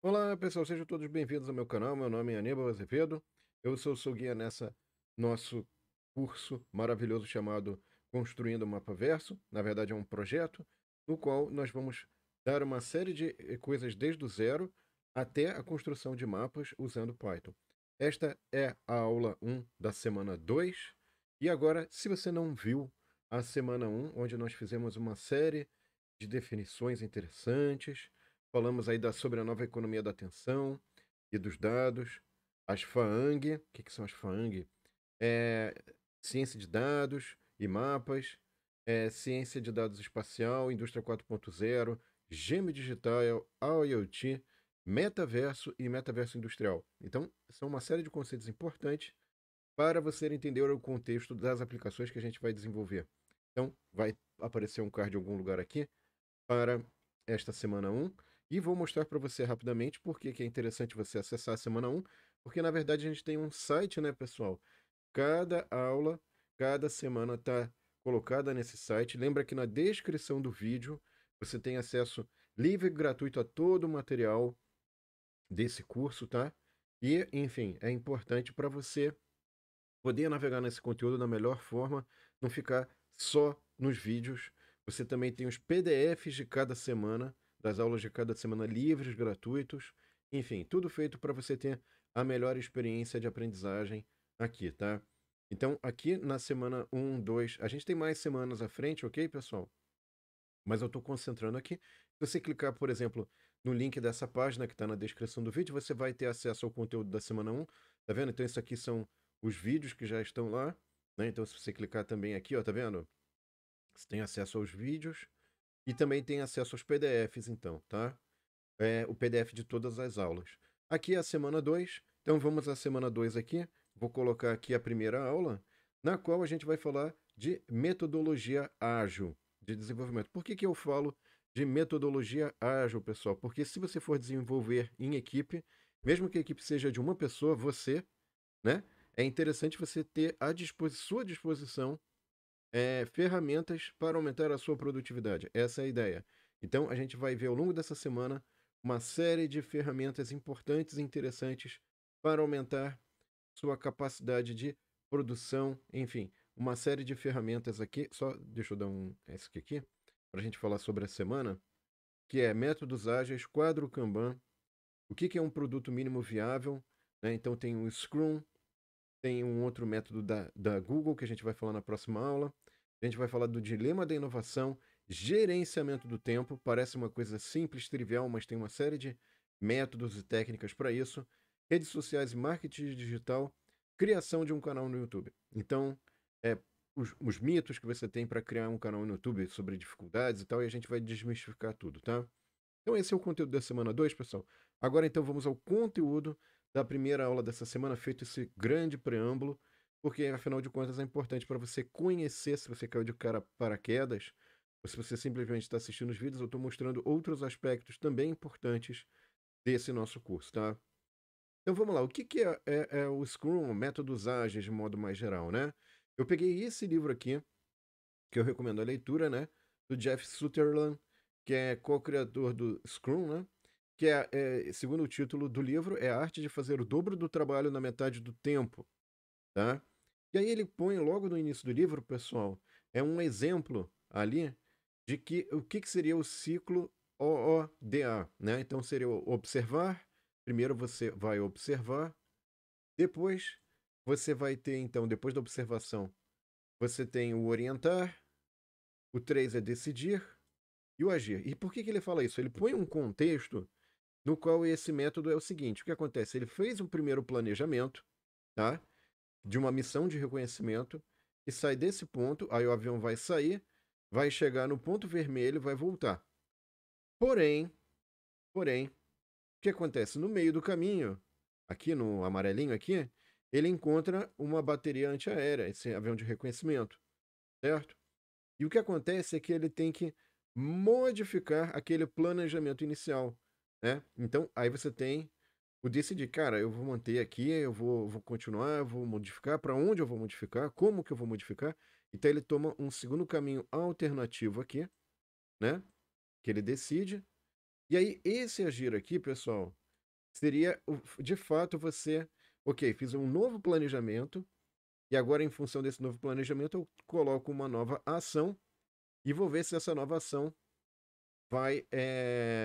Olá, pessoal, sejam todos bem-vindos ao meu canal. Meu nome é Aníbal Azevedo. Eu sou o seu guia nessa nosso curso maravilhoso chamado Construindo o Mapa Verso. Na verdade, é um projeto no qual nós vamos dar uma série de coisas desde o zero até a construção de mapas usando Python. Esta é a aula 1 da semana 2. E agora, se você não viu a semana 1, onde nós fizemos uma série de definições interessantes. Falamos aí sobre a nova economia da atenção e dos dados, as FAANG. O que são as FAANG? É ciência de dados e mapas, ciência de dados espacial, indústria 4.0, gêmeo digital, IoT, metaverso e metaverso industrial. Então, são uma série de conceitos importantes para você entender o contexto das aplicações que a gente vai desenvolver. Então, vai aparecer um card em algum lugar aqui para esta semana 1 e vou mostrar para você rapidamente por que é interessante você acessar a semana 1, porque na verdade a gente tem um site, né, pessoal? Cada aula, cada semana está colocada nesse site. Lembra que na descrição do vídeo você tem acesso livre e gratuito a todo o material desse curso, tá? E, enfim, é importante para você poder navegar nesse conteúdo da melhor forma, não ficar só nos vídeos. Você também tem os PDFs de cada semana, das aulas de cada semana livres, gratuitos. Enfim, tudo feito para você ter a melhor experiência de aprendizagem aqui, tá? Então, aqui na semana 1, 2, a gente tem mais semanas à frente, ok, pessoal? Mas eu estou concentrando aqui. Se você clicar, por exemplo, no link dessa página que está na descrição do vídeo, você vai ter acesso ao conteúdo da semana 1. Tá vendo? Então, isso aqui são os vídeos que já estão lá, né? Então, se você clicar também aqui, ó, tá vendo? Você tem acesso aos vídeos e também tem acesso aos PDFs, então, tá? O PDF de todas as aulas. Aqui é a semana 2. Então, vamos à semana 2 aqui. Vou colocar aqui a primeira aula, na qual a gente vai falar de metodologia ágil de desenvolvimento. Por que eu falo de metodologia ágil, pessoal? Porque se você for desenvolver em equipe, mesmo que a equipe seja de uma pessoa, você, né? É interessante você ter à sua disposição ferramentas para aumentar a sua produtividade. Essa é a ideia. Então, a gente vai ver ao longo dessa semana uma série de ferramentas importantes e interessantes para aumentar sua capacidade de produção, enfim, uma série de ferramentas aqui. Só deixa eu dar um esse aqui para a gente falar sobre a semana, que é métodos ágeis, quadro Kanban, o que é um produto mínimo viável, né? Então tem o Scrum, tem um outro método da Google que a gente vai falar na próxima aula. A gente vai falar do dilema da inovação, gerenciamento do tempo. Parece uma coisa simples, trivial, mas tem uma série de métodos e técnicas para isso. Redes sociais e marketing digital, criação de um canal no YouTube. Então, é, os mitos que você tem para criar um canal no YouTube sobre dificuldades e tal, e a gente vai desmistificar tudo, tá? Então, esse é o conteúdo da semana 2, pessoal. Agora, então, vamos ao conteúdo da primeira aula dessa semana, feito esse grande preâmbulo, porque, afinal de contas, é importante para você conhecer se você caiu de cara paraquedas, ou se você simplesmente está assistindo os vídeos, eu estou mostrando outros aspectos também importantes desse nosso curso, tá? Então, vamos lá. O que é o Scrum, métodos ágeis de modo mais geral, né? Eu peguei esse livro aqui, que eu recomendo a leitura, né? Do Jeff Sutherland, que é co-criador do Scrum, né? Que segundo o título do livro, é a arte de fazer o dobro do trabalho na metade do tempo, tá? E aí ele põe logo no início do livro, pessoal, é um exemplo ali de que o que seria o ciclo OODA, né? Então seria o observar, primeiro você vai observar, depois você vai ter, então, depois da observação, você tem o orientar, o 3 é decidir e o agir. E por que ele fala isso? Ele põe um contexto no qual esse método é o seguinte: o que acontece? Ele fez um primeiro planejamento, tá? De uma missão de reconhecimento, e sai desse ponto, aí o avião vai sair, vai chegar no ponto vermelho, vai voltar. Porém, porém, o que acontece? No meio do caminho, aqui no amarelinho aqui, ele encontra uma bateria antiaérea, esse avião de reconhecimento, certo? E o que acontece é que ele tem que modificar aquele planejamento inicial, né? Então, aí você tem o decidir, cara, eu vou manter aqui, eu vou continuar, eu vou modificar, para onde eu vou modificar, como que eu vou modificar. Então, ele toma um segundo caminho alternativo aqui, né? Que ele decide. E aí, esse agir aqui, pessoal, seria, de fato, você, ok, fiz um novo planejamento, e agora, em função desse novo planejamento, eu coloco uma nova ação e vou ver se essa nova ação vai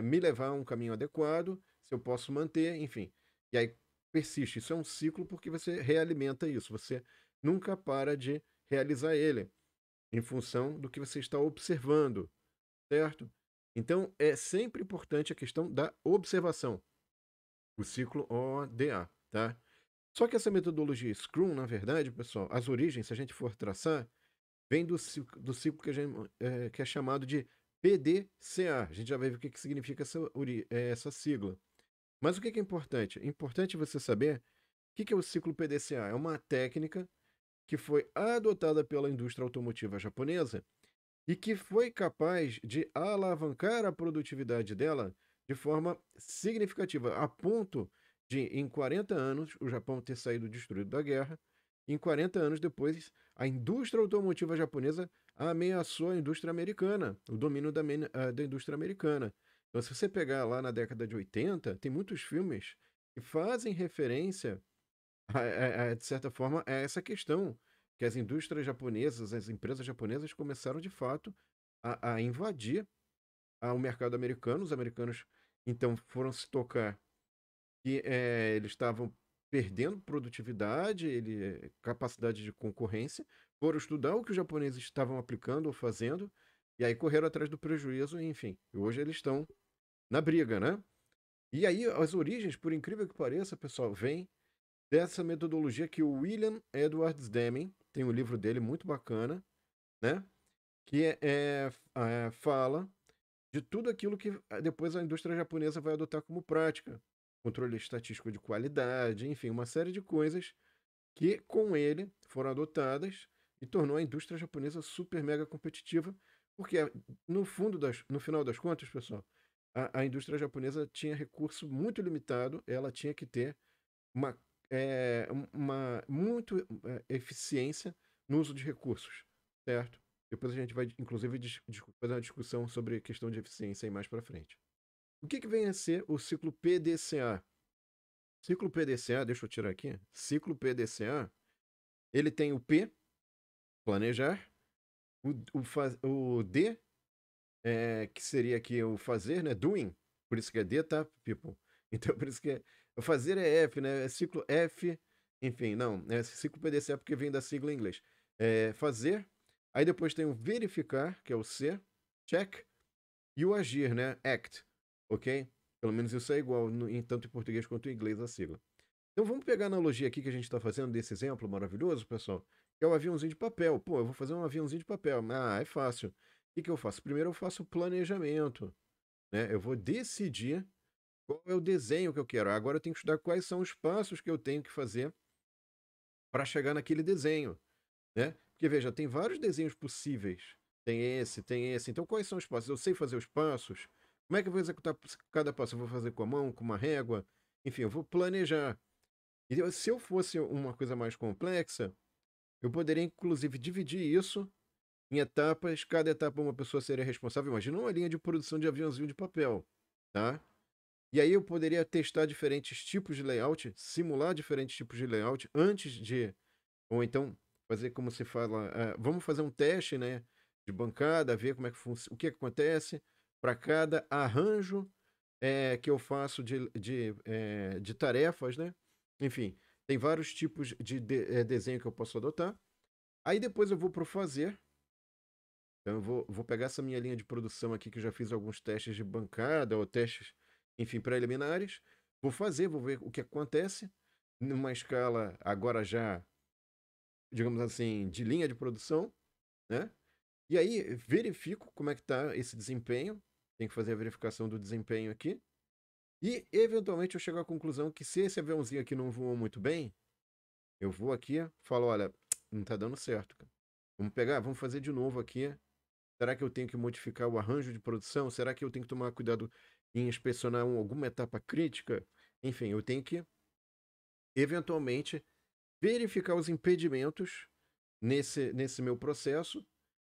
me levar a um caminho adequado, se eu posso manter, enfim. E aí persiste. Isso é um ciclo porque você realimenta isso. Você nunca para de realizar ele em função do que você está observando, certo? Então é sempre importante a questão da observação, o ciclo ODA, tá? Só que essa metodologia Scrum, na verdade, pessoal, as origens, se a gente for traçar, vem do ciclo que é chamado de PDCA. A gente já vai ver o que, que significa essa sigla. Mas o que, que é importante? É importante você saber o que, que é o ciclo PDCA. É uma técnica que foi adotada pela indústria automotiva japonesa e que foi capaz de alavancar a produtividade dela de forma significativa, a ponto de, em 40 anos, o Japão ter saído destruído da guerra. Em 40 anos depois, a indústria automotiva japonesa ameaçou a indústria americana, o domínio da indústria americana. Então, se você pegar lá na década de 80, tem muitos filmes que fazem referência, de certa forma, a essa questão, que as indústrias japonesas, as empresas japonesas começaram, de fato, a invadir o mercado americano. Os americanos, então, foram se tocar que eles estavam perdendo produtividade, capacidade de concorrência, foram estudar o que os japoneses estavam aplicando ou fazendo, e aí correram atrás do prejuízo, e, enfim. E hoje eles estão na briga, né? E aí as origens, por incrível que pareça, pessoal, vêm dessa metodologia que o William Edwards Deming, tem um livro dele muito bacana, né? Que fala de tudo aquilo que depois a indústria japonesa vai adotar como prática. Controle estatístico de qualidade, enfim, uma série de coisas que com ele foram adotadas e tornou a indústria japonesa super mega competitiva, porque no final das contas, pessoal, a indústria japonesa tinha recurso muito limitado, ela tinha que ter uma, uma muito eficiência no uso de recursos, certo? Depois a gente vai, inclusive, fazer uma discussão sobre a questão de eficiência aí mais para frente. O que, que vem a ser o ciclo PDCA? Ciclo PDCA, deixa eu tirar aqui. Ciclo PDCA, ele tem o P, planejar, o D, que seria aqui o fazer, né? Doing, por isso que é D, tá, people? Então, por isso que o fazer é F, né? É ciclo F, enfim, não, é ciclo PDCA porque vem da sigla em inglês. Fazer, aí depois tem o verificar, que é o C, check, e o agir, né? Act, ok? Pelo menos isso é igual, tanto em português quanto em inglês, a sigla. Então vamos pegar a analogia aqui que a gente está fazendo desse exemplo maravilhoso, pessoal, que é o aviãozinho de papel. Pô, eu vou fazer um aviãozinho de papel. Ah, é fácil. O que, que eu faço? Primeiro eu faço o planejamento, né? Eu vou decidir qual é o desenho que eu quero. Agora eu tenho que estudar quais são os passos que eu tenho que fazer para chegar naquele desenho, né? Porque veja, tem vários desenhos possíveis. Tem esse, tem esse. Então quais são os passos? Eu sei fazer os passos. Como é que eu vou executar cada passo? Eu vou fazer com a mão, com uma régua? Enfim, eu vou planejar. E se eu fosse uma coisa mais complexa, eu poderia inclusive dividir isso em etapas, cada etapa uma pessoa seria responsável. Imagina uma linha de produção de aviãozinho de papel, tá? E aí eu poderia testar diferentes tipos de layout, simular diferentes tipos de layout antes de, ou então fazer como se fala, vamos fazer um teste, né, de bancada, ver como é que funciona, o que acontece para cada arranjo que eu faço de tarefas, né? Enfim, tem vários tipos de desenho que eu posso adotar. Aí depois eu vou para o fazer. Então eu vou pegar essa minha linha de produção aqui, que eu já fiz alguns testes de bancada ou testes, enfim, preliminares. Vou fazer, vou ver o que acontece numa escala agora já, digamos assim, de linha de produção, né? E aí verifico como é que está esse desempenho. Tem que fazer a verificação do desempenho aqui. E, eventualmente, eu chego à conclusão que se esse aviãozinho aqui não voou muito bem, eu vou aqui e falo, olha, não tá dando certo, cara. Vamos pegar, vamos fazer de novo aqui. Será que eu tenho que modificar o arranjo de produção? Será que eu tenho que tomar cuidado em inspecionar alguma etapa crítica? Enfim, eu tenho que, eventualmente, verificar os impedimentos nesse meu processo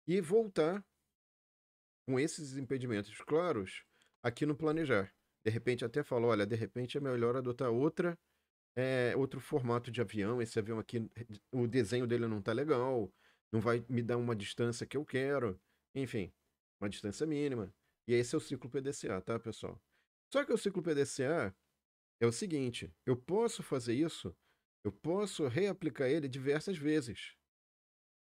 e voltar com esses impedimentos claros aqui no planejar. De repente até fala, olha, de repente é melhor adotar outro formato de avião. Esse avião aqui, o desenho dele não tá legal, não vai me dar uma distância que eu quero. Enfim, uma distância mínima. E esse é o ciclo PDCA, tá, pessoal? Só que o ciclo PDCA é o seguinte, eu posso fazer isso, eu posso reaplicar ele diversas vezes.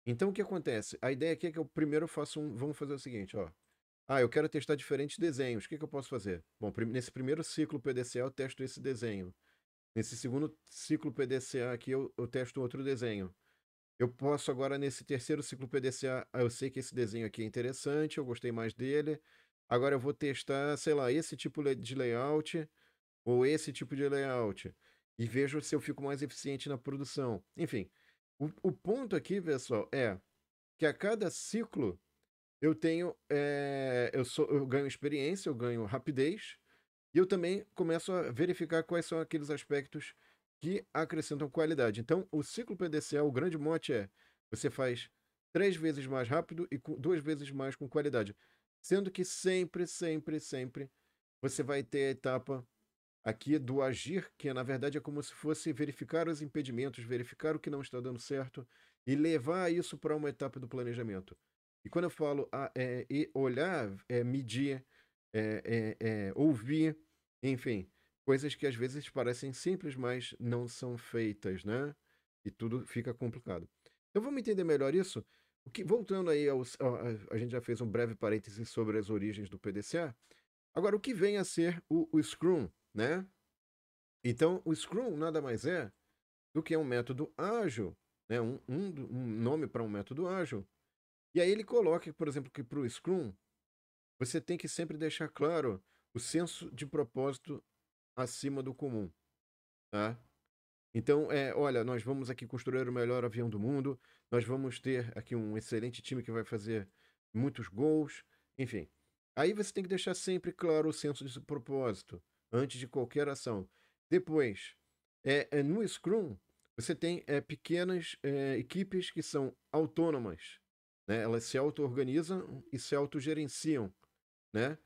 Então o que acontece? A ideia aqui é que eu primeiro faço vamos fazer o seguinte, ó. Ah, eu quero testar diferentes desenhos. O que eu posso fazer? Bom, nesse primeiro ciclo PDCA eu testo esse desenho. Nesse segundo ciclo PDCA aqui eu testo outro desenho. Eu posso agora, nesse terceiro ciclo PDCA, eu sei que esse desenho aqui é interessante, eu gostei mais dele. Agora eu vou testar, sei lá, esse tipo de layout ou esse tipo de layout. E vejo se eu fico mais eficiente na produção. Enfim, o ponto aqui, pessoal, é que a cada ciclo eu tenho, eu ganho experiência, eu ganho rapidez, e eu também começo a verificar quais são aqueles aspectos que acrescentam qualidade. Então, o ciclo PDCA, o grande mote é: você faz 3 vezes mais rápido e 2 vezes mais com qualidade. Sendo que sempre, sempre, sempre você vai ter a etapa aqui do agir, que na verdade é como se fosse verificar os impedimentos, verificar o que não está dando certo e levar isso para uma etapa do planejamento. E quando eu falo olhar, medir, ouvir, enfim, coisas que às vezes parecem simples, mas não são feitas, né? E tudo fica complicado. Então vamos entender melhor isso? Voltando aí a gente já fez um breve parêntese sobre as origens do PDCA. Agora, o que vem a ser o Scrum, né? Então, o Scrum nada mais é do que um método ágil, né? Um nome para um método ágil. E aí ele coloca, por exemplo, que para o Scrum você tem que sempre deixar claro o senso de propósito acima do comum, tá? Então, olha, nós vamos aqui construir o melhor avião do mundo, nós vamos ter aqui um excelente time que vai fazer muitos gols, enfim. Aí você tem que deixar sempre claro o senso de propósito antes de qualquer ação. Depois, no Scrum, você tem pequenas equipes que são autônomas, né? Elas se auto-organizam e se autogerenciam, né?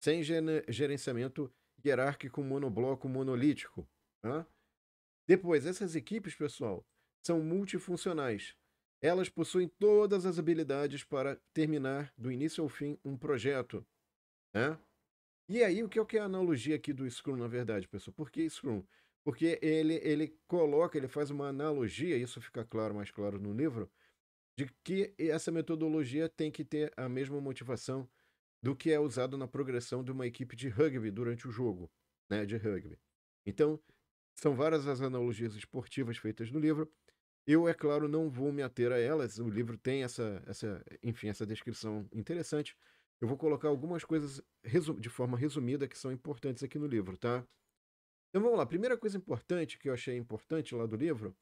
Sem gerenciamento hierárquico, monobloco, monolítico, tá? Depois, essas equipes, pessoal, são multifuncionais. Elas possuem todas as habilidades para terminar do início ao fim um projeto, né? E aí, o que é a analogia aqui do Scrum, na verdade, pessoal? Por que Scrum? Porque ele faz uma analogia, isso fica claro, mais claro no livro, de que essa metodologia tem que ter a mesma motivação do que é usado na progressão de uma equipe de rugby durante o jogo, né, de rugby. Então, são várias as analogias esportivas feitas no livro. Eu, é claro, não vou me ater a elas. O livro tem enfim, essa descrição interessante. Eu vou colocar algumas coisas de forma resumida que são importantes aqui no livro, tá? Então vamos lá. A primeira coisa importante que eu achei importante lá do livro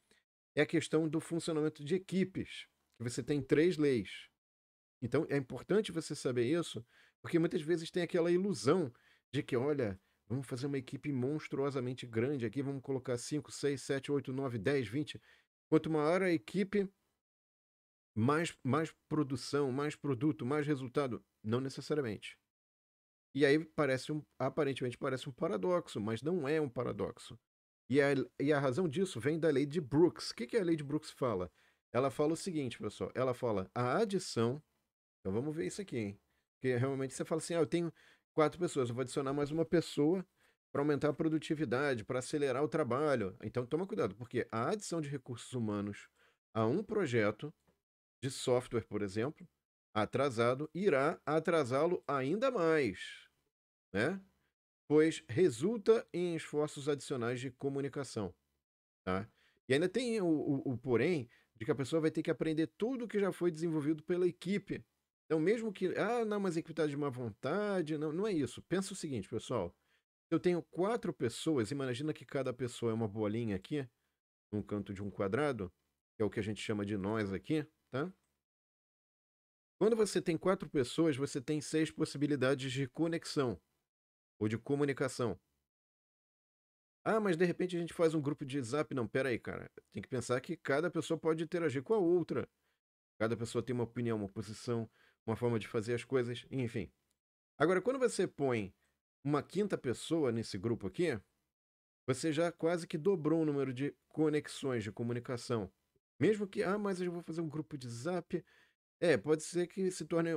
é a questão do funcionamento de equipes, que você tem 3 leis. Então é importante você saber isso, porque muitas vezes tem aquela ilusão de que, olha, vamos fazer uma equipe monstruosamente grande aqui, vamos colocar 5, 6, 7, 8, 9, 10, 20. Quanto maior a equipe, mais produção, mais produto, mais resultado. Não necessariamente. E aí aparentemente parece um paradoxo, mas não é um paradoxo. E a razão disso vem da lei de Brooks. O que a lei de Brooks fala? Ela fala o seguinte, pessoal. Ela fala a adição. Então vamos ver isso aqui, hein? Porque realmente você fala assim: eu tenho 4 pessoas, eu vou adicionar mais uma pessoa para aumentar a produtividade, para acelerar o trabalho. Então toma cuidado, porque a adição de recursos humanos a um projeto de software, por exemplo, atrasado, irá atrasá-lo ainda mais, né? Pois resulta em esforços adicionais de comunicação, tá? E ainda tem o porém de que a pessoa vai ter que aprender tudo que já foi desenvolvido pela equipe. Então, mesmo que, não, mas a equipe está de má vontade, não, não é isso. Pensa o seguinte, pessoal. Eu tenho 4 pessoas, imagina que cada pessoa é uma bolinha aqui, num canto de um quadrado, que é o que a gente chama de nós aqui, tá? Quando você tem 4 pessoas, você tem 6 possibilidades de conexão ou de comunicação. Ah, mas de repente a gente faz um grupo de zap. Não, pera aí, cara. Tem que pensar que cada pessoa pode interagir com a outra. Cada pessoa tem uma opinião, uma posição, uma forma de fazer as coisas, enfim. Agora, quando você põe uma quinta pessoa nesse grupo aqui, você já quase que dobrou o número de conexões de comunicação. Mesmo que, mas eu vou fazer um grupo de Zap. Pode ser que se torne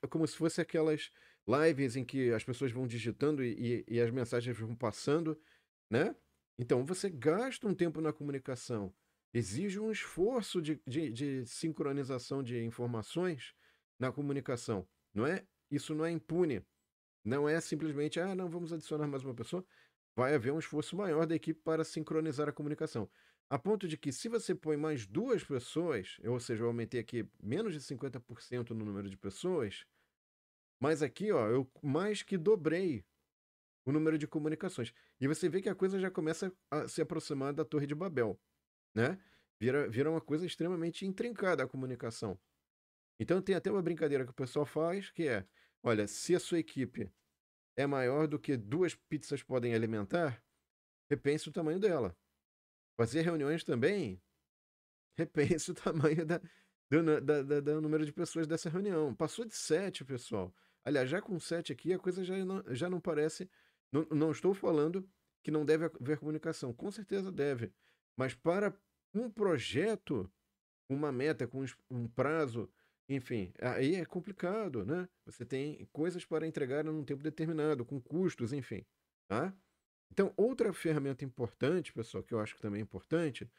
como se fosse aquelas lives em que as pessoas vão digitando e as mensagens vão passando, né? Então você gasta um tempo na comunicação, exige um esforço de sincronização de informações na comunicação. Não é? Isso não é impune. Não é simplesmente, não, vamos adicionar mais uma pessoa. Vai haver um esforço maior da equipe para sincronizar a comunicação. A ponto de que, se você põe mais duas pessoas, ou seja, eu aumentei aqui menos de 50% no número de pessoas, mas aqui, ó, eu mais que dobrei o número de comunicações. E você vê que a coisa já começa a se aproximar da Torre de Babel, né? Vira uma coisa extremamente intrincada a comunicação. Então tem até uma brincadeira que o pessoal faz, que é, olha, se a sua equipe é maior do que duas pizzas podem alimentar, repense o tamanho dela. Fazer reuniões também, repense o tamanho do número de pessoas dessa reunião. Passou de 7, pessoal. Aliás, já com 7 aqui, a coisa já não parece. Não estou falando que não deve haver comunicação. Com certeza deve. Mas para um projeto, uma meta, com um prazo, enfim, aí é complicado, né? Você tem coisas para entregar num tempo determinado, com custos, enfim. Tá? Então, outra ferramenta importante, pessoal, que eu acho que também é importante,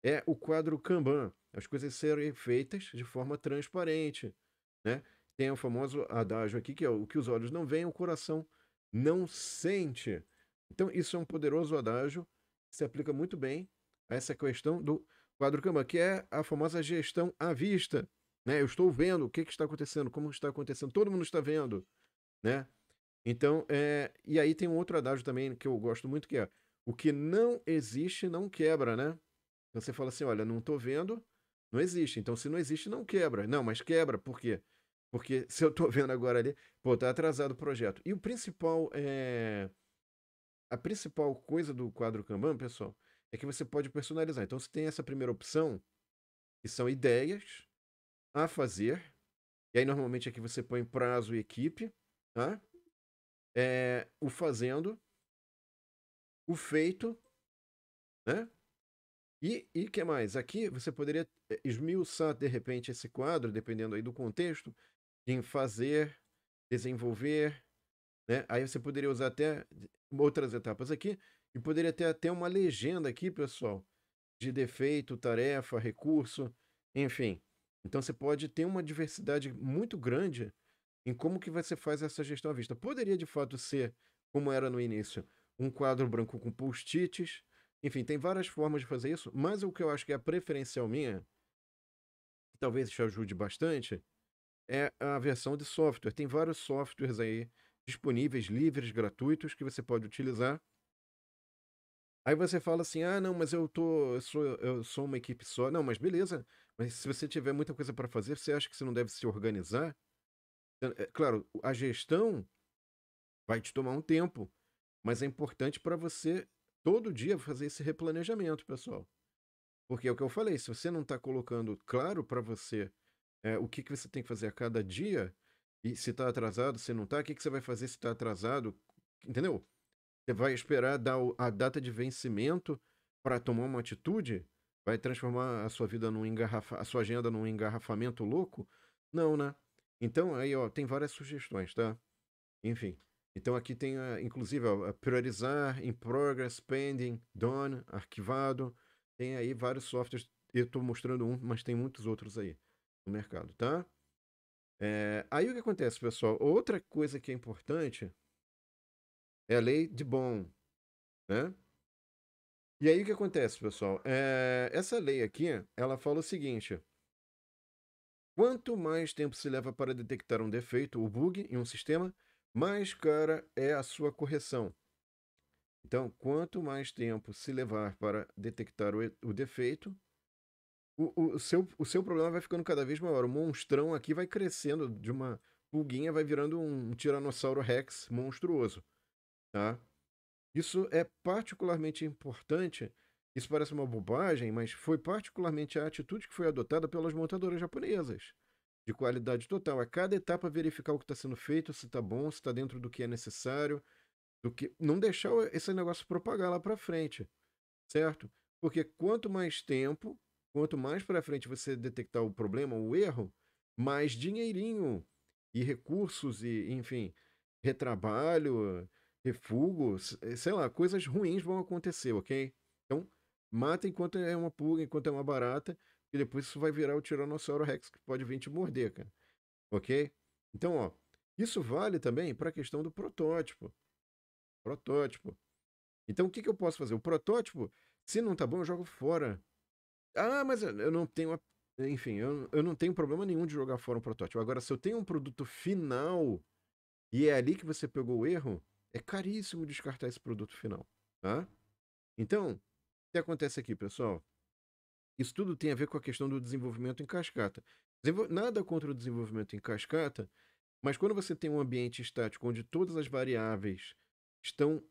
é o quadro Kanban. As coisas serem feitas de forma transparente, né? Tem o famoso adágio aqui, que é o que os olhos não veem, o coração não sente. Então, isso é um poderoso adágio que se aplica muito bem a essa questão do quadro Kanban, que é a famosa gestão à vista, né? Eu estou vendo o que está acontecendo, como está acontecendo, todo mundo está vendo, né? Então, e aí tem um outro adágio também que eu gosto muito, que é o que não existe não quebra, né? Então você fala assim, olha, não estou vendo, não existe. Então, se não existe, não quebra. Não, mas quebra, por quê? Porque se eu estou vendo agora ali, pô, tá atrasado o projeto. E a principal coisa do quadro Kanban, pessoal, é que você pode personalizar. Então, você tem essa primeira opção, que são ideias a fazer, e aí normalmente aqui você põe prazo e equipe, tá? O fazendo, o feito, né? E que mais? Aqui você poderia esmiuçar de repente esse quadro, dependendo aí do contexto, em fazer, desenvolver, né? Aí você poderia usar até outras etapas aqui e poderia ter até uma legenda aqui, pessoal, de defeito, tarefa, recurso, enfim. Então você pode ter uma diversidade muito grande em como que você faz essa gestão à vista. Poderia de fato ser, como era no início, um quadro branco com post-its. Enfim, tem várias formas de fazer isso, mas o que eu acho que é a preferencial minha, que talvez te ajude bastante, é a versão de software. Tem vários softwares aí disponíveis, livres, gratuitos, que você pode utilizar. Aí você fala assim: não, mas eu sou uma equipe só. Não, mas beleza. Mas se você tiver muita coisa para fazer, você acha que você não deve se organizar? Claro, a gestão vai te tomar um tempo, mas é importante para você todo dia fazer esse replanejamento, pessoal. Porque é o que eu falei, se você não está colocando claro para você o que, que você tem que fazer a cada dia, e se está atrasado, se não está, o que, que você vai fazer se está atrasado, entendeu? Você vai esperar dar a data de vencimento para tomar uma atitude? Vai transformar a sua vida a sua agenda num engarrafamento louco? Não, né? Então, aí, ó, tem várias sugestões, tá? Enfim. Então aqui tem, inclusive, ó, priorizar, in progress, pending, done, arquivado. Tem aí vários softwares. Eu estou mostrando um, mas tem muitos outros aí no mercado, tá? Aí o que acontece, pessoal? Outra coisa que é importante é a lei de Bohm, né? E aí o que acontece, pessoal? Essa lei aqui, ela fala o seguinte: quanto mais tempo se leva para detectar um defeito ou bug em um sistema, mais cara é a sua correção. Então, quanto mais tempo se levar para detectar o defeito, o seu problema vai ficando cada vez maior. O monstrão aqui vai crescendo de uma pulguinha, vai virando um Tiranossauro Rex monstruoso, tá? Isso é particularmente importante. Isso parece uma bobagem, mas foi particularmente a atitude que foi adotada pelas montadoras japonesas. de qualidade total. A cada etapa verificar o que está sendo feito, se está bom, se está dentro do que é necessário, do que não deixar esse negócio propagar lá para frente, certo? Porque quanto mais tempo, quanto mais para frente você detectar o problema, o erro, mais dinheirinho e recursos e, enfim, retrabalho, refugo, sei lá, coisas ruins vão acontecer, ok? Então, mata enquanto é uma pulga, enquanto é uma barata, e depois isso vai virar o Tiranossauro Rex que pode vir te morder, cara, ok? Então, ó, isso vale também para a questão do protótipo. Protótipo. Então, o que que eu posso fazer? O protótipo, se não tá bom, eu jogo fora. Ah, mas eu não tenho. Enfim, eu não tenho problema nenhum de jogar fora um protótipo. Agora, se eu tenho um produto final e é ali que você pegou o erro, é caríssimo descartar esse produto final, tá? Então, o que acontece aqui, pessoal? Isso tudo tem a ver com a questão do desenvolvimento em cascata. Nada contra o desenvolvimento em cascata, mas quando você tem um ambiente estático onde todas as variáveis estão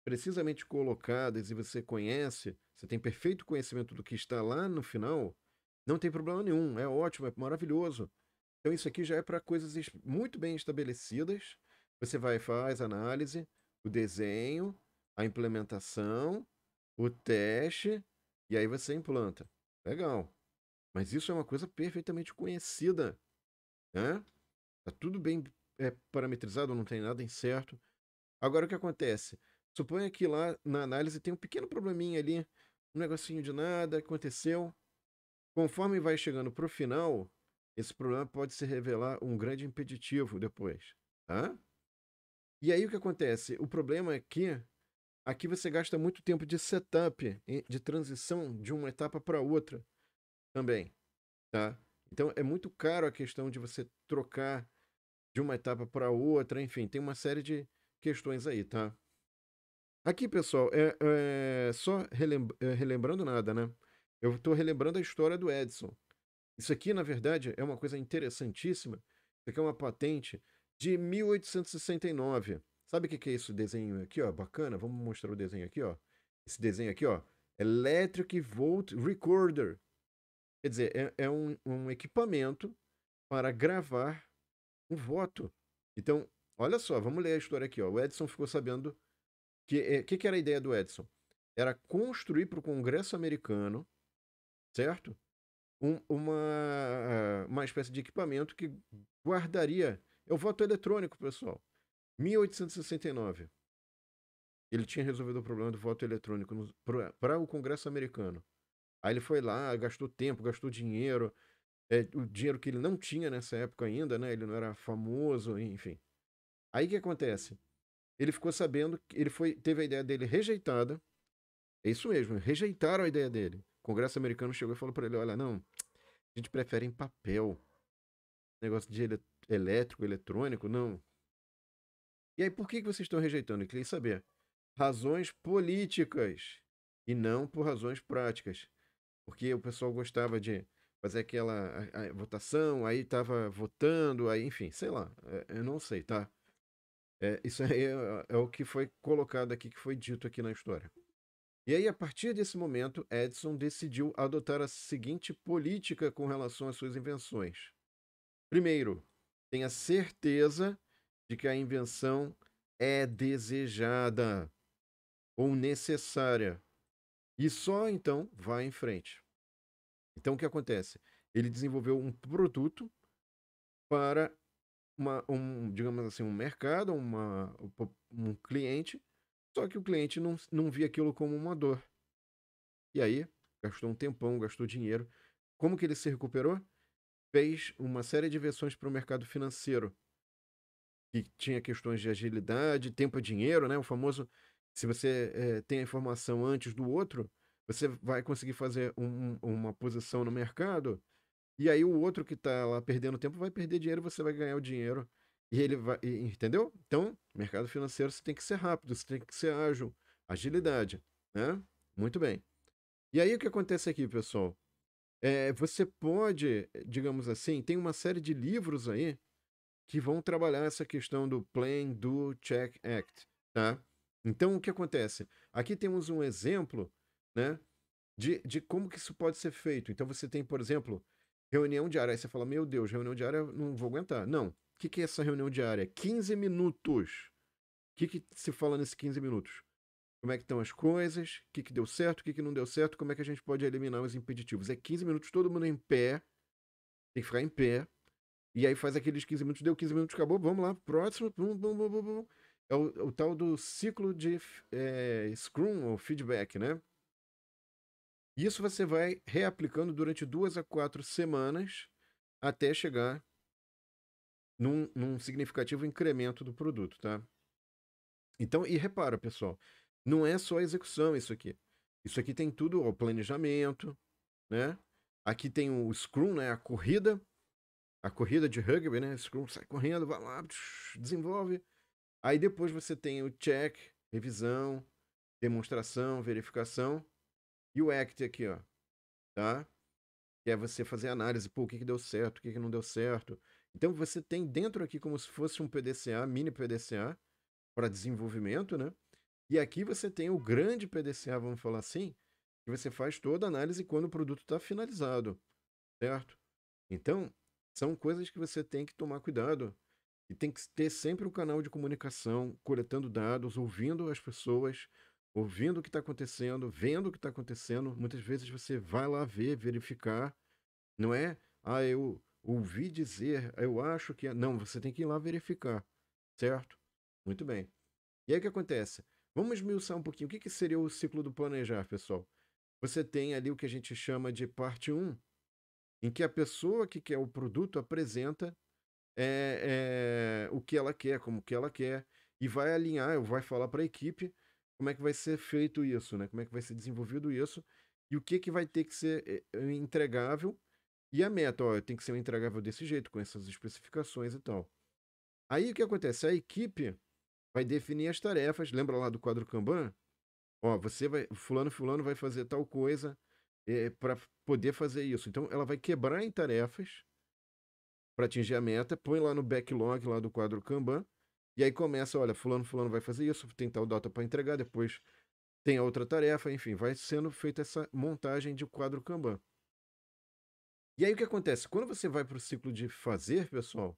precisamente colocadas e você conhece, você tem perfeito conhecimento do que está lá no final, não tem problema nenhum, é ótimo, é maravilhoso. Então isso aqui já é para coisas muito bem estabelecidas. Você vai faz a análise, o desenho, a implementação, o teste e aí você implanta. Legal. Mas isso é uma coisa perfeitamente conhecida, né? Tá tudo bem parametrizado, não tem nada incerto. Agora o que acontece? Suponha que lá na análise tem um pequeno probleminha ali, um negocinho de nada, aconteceu. Conforme vai chegando para o final, esse problema pode se revelar um grande impeditivo depois, tá? E aí o que acontece? O problema é que aqui você gasta muito tempo de setup, de transição de uma etapa para outra também, tá? Então é muito caro a questão de você trocar de uma etapa para outra, enfim, tem uma série de questões aí, tá? Aqui, pessoal, só relembrando nada, né? Eu estou relembrando a história do Edison. Isso aqui, na verdade, é uma coisa interessantíssima. Isso aqui é uma patente de 1869. Sabe o que que é esse desenho aqui, ó? Bacana, vamos mostrar o desenho aqui, ó. Esse desenho aqui, ó. Electric Volt Recorder. Quer dizer, é um equipamento para gravar um voto. Então, olha só, vamos ler a história aqui, ó. O Edison ficou sabendo que era a ideia do Edison? Era construir para o Congresso americano, certo? Uma espécie de equipamento que guardaria. É o voto eletrônico, pessoal. 1869. Ele tinha resolvido o problema do voto eletrônico para o Congresso americano. Aí ele foi lá, gastou tempo, gastou dinheiro, o dinheiro que ele não tinha nessa época ainda, né? Ele não era famoso, enfim. Aí o que acontece? Ele ficou sabendo que teve a ideia dele rejeitada. É isso mesmo, rejeitaram a ideia dele. O Congresso americano chegou e falou para ele: olha, não, a gente prefere em papel. Negócio de elétrico, eletrônico, não. E aí, por que que vocês estão rejeitando? Eu queria saber. Razões políticas e não por razões práticas. Porque o pessoal gostava de fazer aquela a votação, aí estava votando, aí, enfim, sei lá, eu não sei, tá? Isso aí é o que foi colocado aqui, que foi dito aqui na história. E aí, a partir desse momento, Edison decidiu adotar a seguinte política com relação às suas invenções. Primeiro, tenha certeza de que a invenção é desejada ou necessária. E só então vá em frente. Então, o que acontece? Ele desenvolveu um produto para digamos assim, um mercado, um cliente, só que o cliente não via aquilo como uma dor. E aí, gastou um tempão, gastou dinheiro. Como que ele se recuperou? Fez uma série de versões para o mercado financeiro, que tinha questões de agilidade, tempo e dinheiro, né? O famoso, se você tem a informação antes do outro, você vai conseguir fazer uma posição no mercado, e aí o outro que está lá perdendo tempo vai perder dinheiro, você vai ganhar o dinheiro, e ele vai, entendeu? Então, mercado financeiro você tem que ser rápido, você tem que ser ágil, agilidade, né? Muito bem. E aí o que acontece aqui, pessoal? Você pode, digamos assim, tem uma série de livros aí que vão trabalhar essa questão do Plan, Do, Check, Act, tá? Então, o que acontece? Aqui temos um exemplo, né, de como que isso pode ser feito. Então, você tem, por exemplo, Reunião diária. Aí você fala, meu Deus, reunião diária eu não vou aguentar. Não. O que é essa reunião diária? 15 minutos. O que se fala nesses 15 minutos? Como é que estão as coisas? O que deu certo? O que não deu certo? Como é que a gente pode eliminar os impeditivos? É 15 minutos, todo mundo em pé. Tem que ficar em pé. E aí faz aqueles 15 minutos, deu 15 minutos, acabou, vamos lá, próximo. Bum, bum, bum, bum, bum. É o tal do ciclo de Scrum, ou feedback, né? Isso você vai reaplicando durante 2 a 4 semanas até chegar num significativo incremento do produto, tá? Então, e repara, pessoal, não é só a execução isso aqui. Isso aqui tem tudo, ó, o planejamento, né? Aqui tem o Scrum, né? A corrida de rugby, né? Scrum sai correndo, vai lá, desenvolve. Aí depois você tem o check, revisão, demonstração, verificação e o act aqui, ó, tá? Que é você fazer análise, pô, o que deu certo, o que não deu certo. Então você tem dentro aqui como se fosse um PDCA, mini PDCA para desenvolvimento, né? E aqui você tem o grande PDCA, vamos falar assim, que você faz toda a análise quando o produto está finalizado, certo? Então, são coisas que você tem que tomar cuidado e tem que ter sempre um canal de comunicação, coletando dados, ouvindo as pessoas, ouvindo o que está acontecendo, vendo o que está acontecendo. Muitas vezes você vai lá ver, verificar. Não é, eu ouvi dizer, eu acho que é. Não, você tem que ir lá verificar, certo? Muito bem. E aí o que acontece? Vamos esmiuçar um pouquinho. O que seria o ciclo do planejar, pessoal? Você tem ali o que a gente chama de parte um, em que a pessoa que quer o produto apresenta o que ela quer, como que ela quer, e vai alinhar, vai falar para a equipe como é que vai ser feito isso, né? Como é que vai ser desenvolvido isso, e o que vai ter que ser entregável, e a meta, ó, tem que ser um entregável desse jeito, com essas especificações e tal. Aí o que acontece? A equipe vai definir as tarefas, lembra lá do quadro Kanban? Ó, você vai, fulano vai fazer tal coisa para poder fazer isso. Então ela vai quebrar em tarefas para atingir a meta, põe lá no backlog lá do quadro Kanban, e aí começa, olha, fulano vai fazer isso, tem tal data para entregar, depois tem a outra tarefa, enfim, vai sendo feita essa montagem de quadro Kanban. E aí o que acontece? Quando você vai para o ciclo de fazer, pessoal,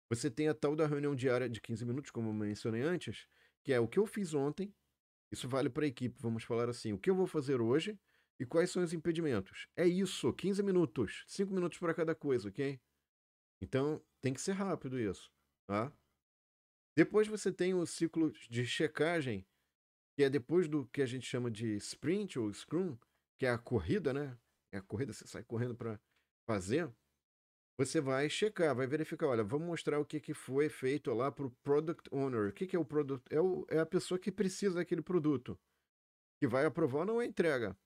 você tem a tal da reunião diária de 15 minutos, como eu mencionei antes, que é o que eu fiz ontem, isso vale para a equipe, vamos falar assim, o que eu vou fazer hoje e quais são os impedimentos. É isso, 15 minutos, 5 minutos para cada coisa, ok? Então, tem que ser rápido isso, tá? Depois você tem o ciclo de checagem, que é depois do que a gente chama de sprint ou scrum, que é a corrida, né? É a corrida, você sai correndo para fazer. Você vai checar, vai verificar, olha, vamos mostrar o que foi feito lá para o Product Owner. O que é o Product? É a pessoa que precisa daquele produto, que vai aprovar ou não a entrega.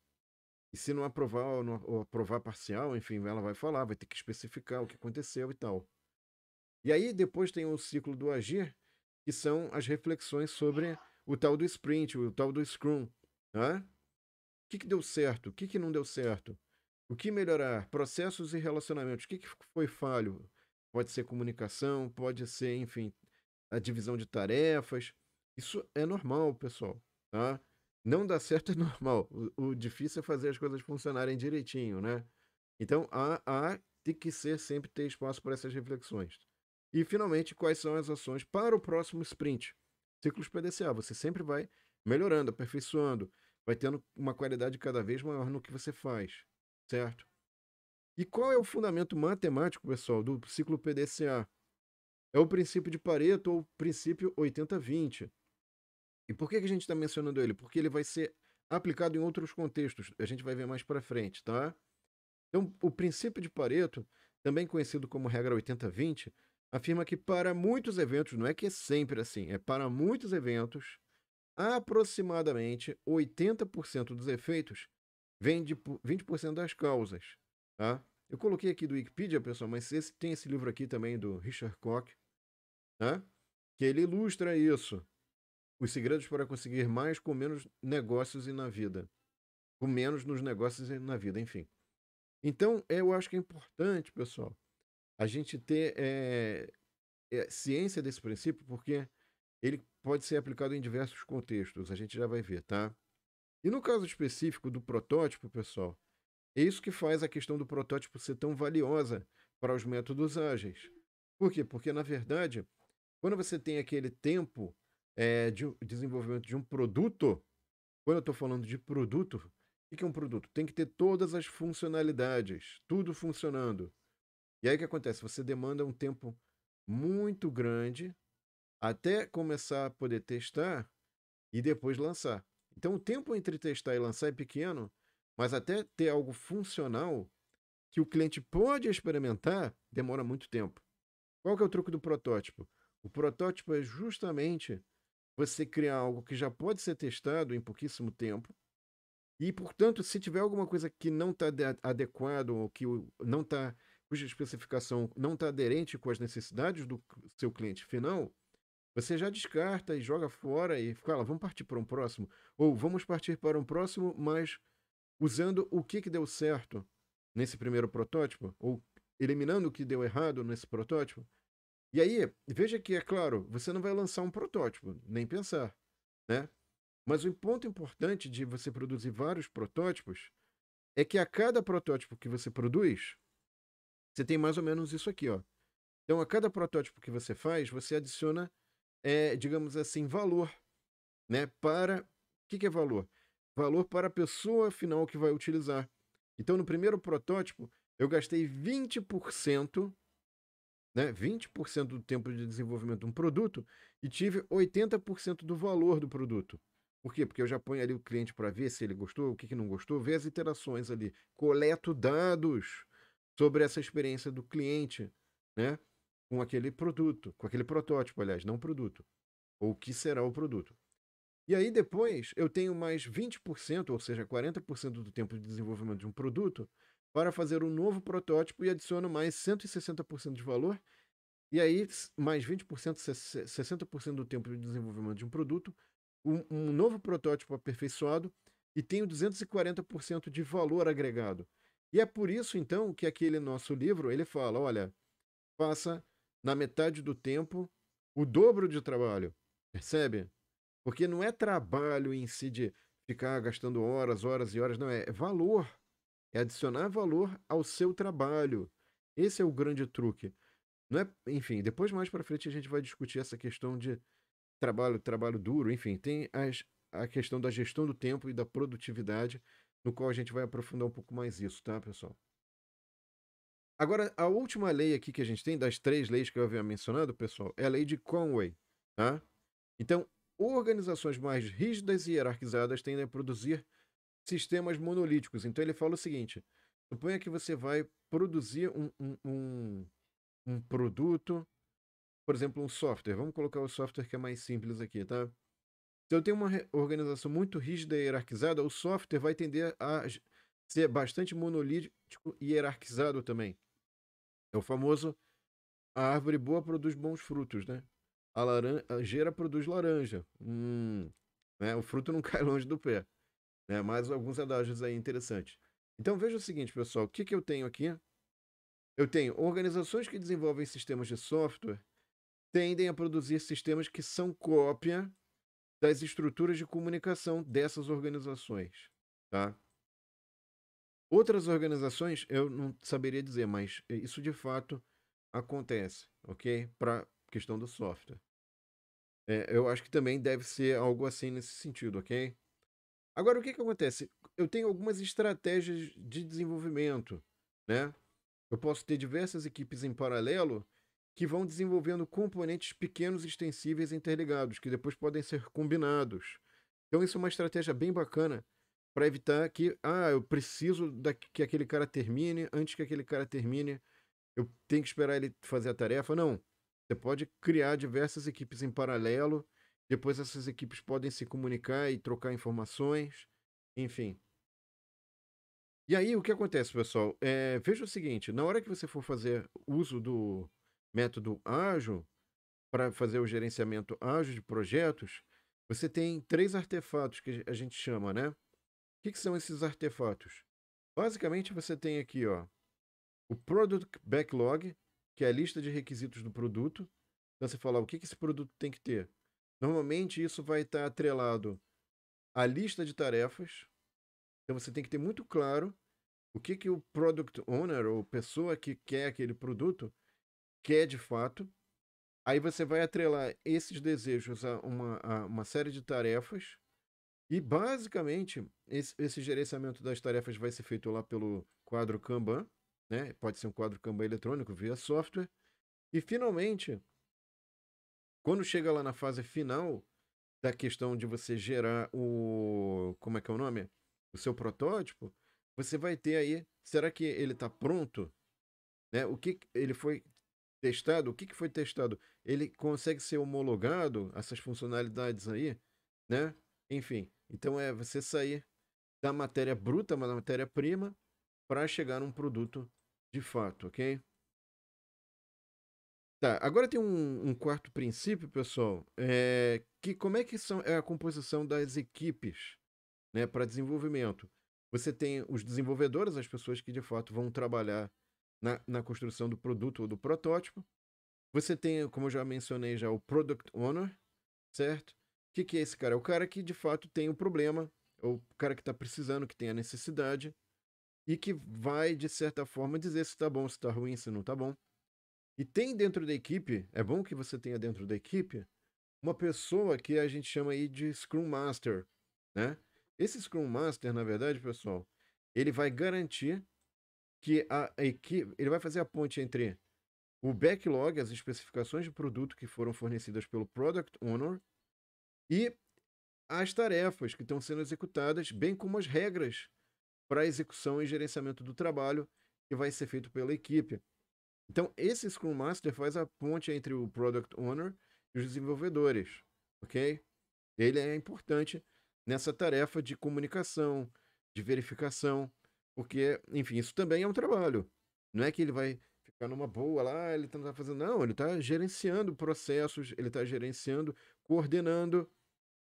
E se não aprovar ou aprovar parcial, enfim, ela vai falar, vai ter que especificar o que aconteceu e tal. E aí depois tem o ciclo do agir, que são as reflexões sobre o tal do sprint, o tal do scrum. Tá? O que deu certo? O que não deu certo? O que melhorar? Processos e relacionamentos. O que foi falho? Pode ser comunicação, pode ser, enfim, a divisão de tarefas. Isso é normal, pessoal. Tá? Não dá certo é normal. O difícil é fazer as coisas funcionarem direitinho, né? Então, tem que ser sempre ter espaço para essas reflexões. E, finalmente, quais são as ações para o próximo sprint? Ciclos PDCA. Você sempre vai melhorando, aperfeiçoando, vai tendo uma qualidade cada vez maior no que você faz, certo? E qual é o fundamento matemático, pessoal, do ciclo PDCA? É o princípio de Pareto ou princípio 80-20. E por que a gente está mencionando ele? Porque ele vai ser aplicado em outros contextos. A gente vai ver mais para frente, tá? Então, o princípio de Pareto, também conhecido como regra 80-20, afirma que para muitos eventos, não é que é sempre assim, é para muitos eventos, aproximadamente 80% dos efeitos vem de 20% das causas. Tá? Eu coloquei aqui do Wikipedia, pessoal, mas tem esse livro aqui também do Richard Koch, tá? Que ele ilustra isso. Os segredos para conseguir mais com menos negócios e na vida. Com menos nos negócios e na vida, enfim. Então, eu acho que é importante, pessoal, a gente ter ciência desse princípio, porque ele pode ser aplicado em diversos contextos, a gente já vai ver, tá? E no caso específico do protótipo, pessoal, É isso que faz a questão do protótipo ser tão valiosa para os métodos ágeis. Por quê? Porque, na verdade, quando você tem aquele tempo de desenvolvimento de um produto, quando eu estou falando de produto, o que é um produto? Tem que ter todas as funcionalidades, tudo funcionando. E aí o que acontece? Você demanda um tempo muito grande até começar a poder testar e depois lançar. Então o tempo entre testar e lançar é pequeno, mas até ter algo funcional que o cliente pode experimentar demora muito tempo. Qual que é o truque do protótipo? O protótipo é justamente você criar algo que já pode ser testado em pouquíssimo tempo e, portanto, se tiver alguma coisa que não está adequado ou que não está cuja especificação não está aderente com as necessidades do seu cliente final, você já descarta e joga fora e fala, vamos partir para um próximo. Ou vamos partir para um próximo, mas usando o que deu certo nesse primeiro protótipo, ou eliminando o que deu errado nesse protótipo. E aí, veja que, é claro, você não vai lançar um protótipo, nem pensar, né? Mas o ponto importante de você produzir vários protótipos é que a cada protótipo que você produz, você tem mais ou menos isso aqui, ó. Então, a cada protótipo que você faz, você adiciona, digamos assim, valor, né? Para. O que é valor? Valor para a pessoa final que vai utilizar. Então, no primeiro protótipo, eu gastei 20%, né? 20% do tempo de desenvolvimento de um produto e tive 80% do valor do produto. Por quê? Porque eu já ponho ali o cliente para ver se ele gostou, o que não gostou, ver as interações ali, coleto dados sobre essa experiência do cliente, né? Com aquele produto, com aquele protótipo, aliás, não produto, ou o que será o produto. E aí depois eu tenho mais 20%, ou seja, 40% do tempo de desenvolvimento de um produto, para fazer um novo protótipo e adiciono mais 160% de valor. E aí, mais 20%, 60% do tempo de desenvolvimento de um produto, um novo protótipo aperfeiçoado e tenho 240% de valor agregado. E é por isso, então, que aquele nosso livro, ele fala, olha, faça na metade do tempo o dobro de trabalho. Percebe? Porque não é trabalho em si de ficar gastando horas, horas e horas, não, é valor. É adicionar valor ao seu trabalho. Esse é o grande truque. Não é, enfim, depois mais para frente a gente vai discutir essa questão de trabalho duro, enfim, tem a questão da gestão do tempo e da produtividade, no qual a gente vai aprofundar um pouco mais isso, tá, pessoal? Agora, a última lei aqui que a gente tem, das três leis que eu havia mencionado, pessoal, é a lei de Conway, tá? Então, organizações mais rígidas e hierarquizadas tendem a produzir sistemas monolíticos. Então, ele fala o seguinte: suponha que você vai produzir um produto, por exemplo, um software. Vamos colocar o software que é mais simples aqui, tá? Se eu tenho uma organização muito rígida e hierarquizada, o software vai tender a ser bastante monolítico e hierarquizado também. É o famoso a árvore boa produz bons frutos, né? A laranjeira produz laranja. Né? O fruto não cai longe do pé. Né? Mais alguns adágios aí interessantes. Então veja o seguinte, pessoal. O que eu tenho aqui? Eu tenho organizações que desenvolvem sistemas de software tendem a produzir sistemas que são cópia das estruturas de comunicação dessas organizações, tá? Outras organizações eu não saberia dizer, mas isso de fato acontece, ok? Para questão do software. Eu acho que também deve ser algo assim nesse sentido, ok? Agora, o que acontece? Eu tenho algumas estratégias de desenvolvimento, né? Eu posso ter diversas equipes em paralelo que vão desenvolvendo componentes pequenos extensíveis interligados, que depois podem ser combinados. Então, isso é uma estratégia bem bacana para evitar que, eu preciso que aquele cara termine, antes que aquele cara termine, eu tenho que esperar ele fazer a tarefa. Não. Você pode criar diversas equipes em paralelo, depois essas equipes podem se comunicar e trocar informações, enfim. E aí, o que acontece, pessoal? Veja o seguinte: na hora que você for fazer uso do método ágil, para fazer o gerenciamento ágil de projetos, você tem três artefatos que a gente chama, né? O que são esses artefatos? Basicamente, você tem aqui, ó, o Product Backlog, que é a lista de requisitos do produto. Então, você fala o que esse produto tem que ter. Normalmente, isso vai estar atrelado à lista de tarefas. Então, você tem que ter muito claro O que que o Product Owner, ou pessoa que quer aquele produto, quer de fato. Aí você vai atrelar esses desejos a uma série de tarefas e, basicamente, esse gerenciamento das tarefas vai ser feito lá pelo quadro Kanban, né? Pode ser um quadro Kanban eletrônico via software. E, finalmente, quando chega lá na fase final da questão de você gerar o... Como é que é o nome? O seu protótipo, você vai ter aí... Será que ele está pronto? Né? O que ele foi testado? O que que foi testado? Ele consegue ser homologado, essas funcionalidades aí, né? Enfim, então é você sair da matéria bruta, da matéria-prima, para chegar num produto de fato, ok? Tá, agora tem um quarto princípio, pessoal, que como é que é a composição das equipes, né, para desenvolvimento. Você tem os desenvolvedores, as pessoas que de fato vão trabalhar na construção do produto ou do protótipo. Você tem, como eu já mencionei já, o Product Owner, certo? O que é esse cara? É o cara que de fato tem o problema, ou o cara que está precisando, que tem a necessidade, e que vai, de certa forma, dizer se está bom, se está ruim, se não está bom. E tem dentro da equipe, é bom que você tenha dentro da equipe, uma pessoa que a gente chama aí de Scrum Master, né? Esse Scrum Master, na verdade, pessoal, ele vai garantir que a equipe, ele vai fazer a ponte entre o backlog, as especificações de produto que foram fornecidas pelo Product Owner e as tarefas que estão sendo executadas, bem como as regras para a execução e gerenciamento do trabalho que vai ser feito pela equipe. Então, esse Scrum Master faz a ponte entre o Product Owner e os desenvolvedores, ok? Ele é importante nessa tarefa de comunicação, de verificação, porque, enfim, isso também é um trabalho. Não é que ele vai ficar numa boa lá, ele não está fazendo. Não, ele está gerenciando processos, ele está gerenciando, coordenando.